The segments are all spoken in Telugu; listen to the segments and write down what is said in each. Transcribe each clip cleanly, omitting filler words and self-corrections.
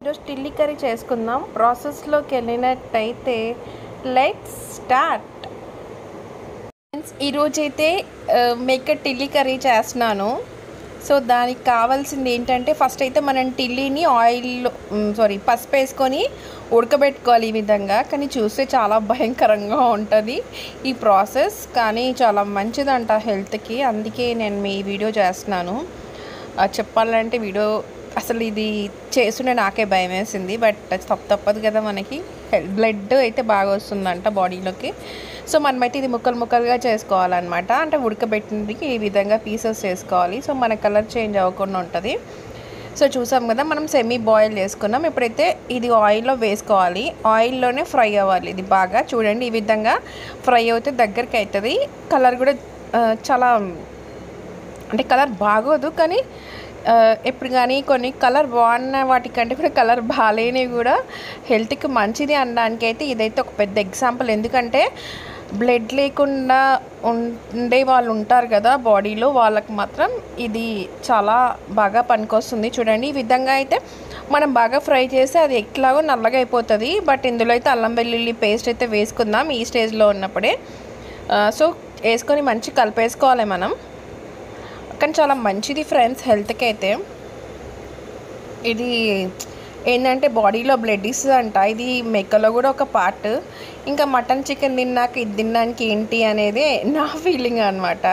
ఈరోజు టిల్లీ కర్రీ చేసుకుందాం. ప్రాసెస్లోకి వెళ్ళినట్టయితే లెట్స్ స్టార్ట్. ఈరోజైతే మేకర్ టిల్లీ కర్రీ చేస్తున్నాను. సో దానికి కావాల్సింది ఏంటంటే ఫస్ట్ అయితే మనం టిల్లీని పసుపు వేసుకొని ఉడకబెట్టుకోవాలి ఈ విధంగా. కానీ చూస్తే చాలా భయంకరంగా ఉంటుంది ఈ ప్రాసెస్, కానీ చాలా మంచిదంట హెల్త్కి. అందుకే నేను మీ వీడియో చేస్తున్నాను. చెప్పాలంటే వీడియో అసలు ఇది చేస్తుంటే నాకే భయం వేసింది, బట్ తప్పదు కదా, మనకి బ్లడ్ అయితే బాగా వస్తుందంట బాడీలోకి. సో మనమైతే ఇది ముక్కలుగా చేసుకోవాలన్నమాట. అంటే ఉడకబెట్టినకి ఈ విధంగా పీసెస్ చేసుకోవాలి. సో మన కలర్ చేంజ్ అవ్వకుండా ఉంటుంది. సో చూసాం కదా, మనం సెమీ బాయిల్ చేసుకున్నాం. ఇప్పుడైతే ఇది ఆయిల్లో వేసుకోవాలి. ఆయిల్లోనే ఫ్రై అవ్వాలి ఇది బాగా. చూడండి, ఈ విధంగా ఫ్రై అవుతే దగ్గరికి అవుతుంది. కలర్ కూడా చాలా అంటే కలర్ బాగోదు, కానీ ఎప్పుడు కానీ కొన్ని కలర్ బాగున్న వాటికంటే కూడా కలర్ బాగాలేనివి కూడా హెల్త్కి మంచిది అనడానికి అయితే ఇదైతే ఒక పెద్ద ఎగ్జాంపుల్. ఎందుకంటే బ్లడ్ లేకుండా ఉండే వాళ్ళు ఉంటారు కదా బాడీలో, వాళ్ళకి మాత్రం ఇది చాలా బాగా పనికొస్తుంది. చూడండి, ఈ విధంగా అయితే మనం బాగా ఫ్రై చేస్తే అది ఎట్లాగో నల్లగా అయిపోతుంది. బట్ ఇందులో అయితే అల్లం వెల్లుల్లి పేస్ట్ అయితే వేసుకుందాం ఈ స్టేజ్లో ఉన్నప్పుడే. సో వేసుకొని మంచి కలిపేసుకోవాలి మనం. కానీ చాలా మంచిది ఫ్రెండ్స్ హెల్త్కి అయితే. ఇది ఏంటంటే బాడీలో బ్లడ్ ఇస్తుంది అంట. ఇది మేకలో కూడా ఒక పార్ట్. ఇంకా మటన్ చికెన్ తిన్నాక ఇది తినడానికి ఏంటి అనేది నా ఫీలింగ్ అనమాట.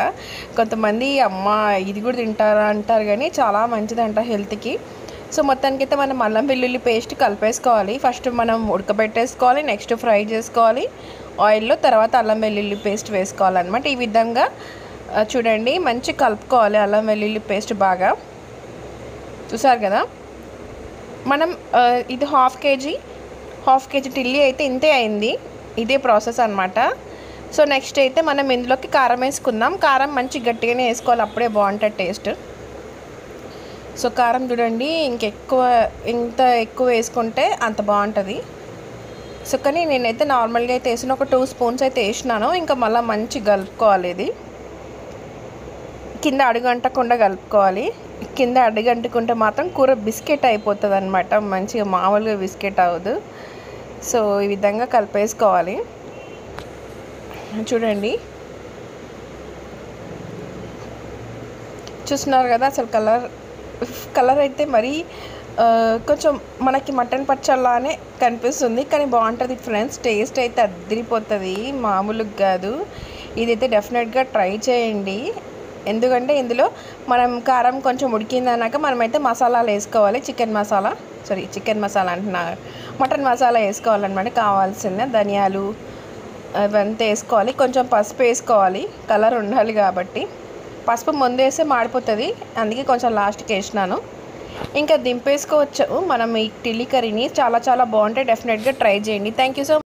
కొంతమంది అమ్మ ఇది కూడా తింటారా అంటారు, కానీ చాలా మంచిదంట హెల్త్కి. సో మొత్తానికి అయితే మనం అల్లం వెల్లుల్లి పేస్ట్ కలిపేసుకోవాలి. ఫస్ట్ మనం ఉడకబెట్టేసుకోవాలి, నెక్స్ట్ ఫ్రై చేసుకోవాలి ఆయిల్లో, తర్వాత అల్లం వెల్లుల్లి పేస్ట్ వేసుకోవాలన్నమాట. ఈ విధంగా చూడండి మంచి కలుపుకోవాలి అల్లం వెల్లుల్లి పేస్ట్ బాగా. చూసారు కదా, మనం ఇది హాఫ్ కేజీ టిల్లీ అయితే ఇంతే అయింది. ఇదే ప్రాసెస్ అనమాట. సో నెక్స్ట్ అయితే మనం ఇందులోకి కారం వేసుకుందాం. కారం మంచి గట్టిగానే వేసుకోవాలి, అప్పుడే బాగుంటుంది టేస్ట్. సో కారం చూడండి, ఇంత ఎక్కువ వేసుకుంటే అంత బాగుంటుంది. సో కానీ నేనైతే నార్మల్గా అయితే వేసిన ఒక 2 స్పూన్స్ అయితే వేసినాను. ఇంకా మళ్ళీ మంచి కలుపుకోవాలి. ఇది కింద అడుగంటకుండా కలుపుకోవాలి. కింద అడుగంటుకుంటే మాత్రం కూర బిస్కెట్ అయిపోతుంది అనమాట, మంచిగా మామూలుగా బిస్కెట్ అవ్వదు. సో ఈ విధంగా కలిపేసుకోవాలి. చూడండి, చూస్తున్నారు కదా, అసలు కలర్ అయితే మరీ కొంచెం మనకి మటన్ పచ్చళ్ళలానే కనిపిస్తుంది, కానీ బాగుంటుంది ఫ్రెండ్స్. టేస్ట్ అయితే అదిరిపోతుంది, మామూలుగా కాదు. ఇదైతే డెఫినెట్గా ట్రై చేయండి. ఎందుకంటే ఇందులో మనం కారం కొంచెం ఉడికిందన్నాక మనమైతే మసాలాలు వేసుకోవాలి. చికెన్ మసాలా అంటున్నా, మటన్ మసాలా వేసుకోవాలన్నమాట. కావాల్సిన ధనియాలు అవంతా వేసుకోవాలి. కొంచెం పసుపు వేసుకోవాలి, కలర్ ఉండాలి కాబట్టి. పసుపు ముందు వేస్తే మాడిపోతుంది, అందుకే కొంచెం లాస్ట్కి వేసినాను. ఇంకా దింపేసుకోవచ్చు మనం ఈ టిల్లీ కర్రీని. చాలా బాగుంటాయి, డెఫినెట్గా ట్రై చేయండి. Thank you so much.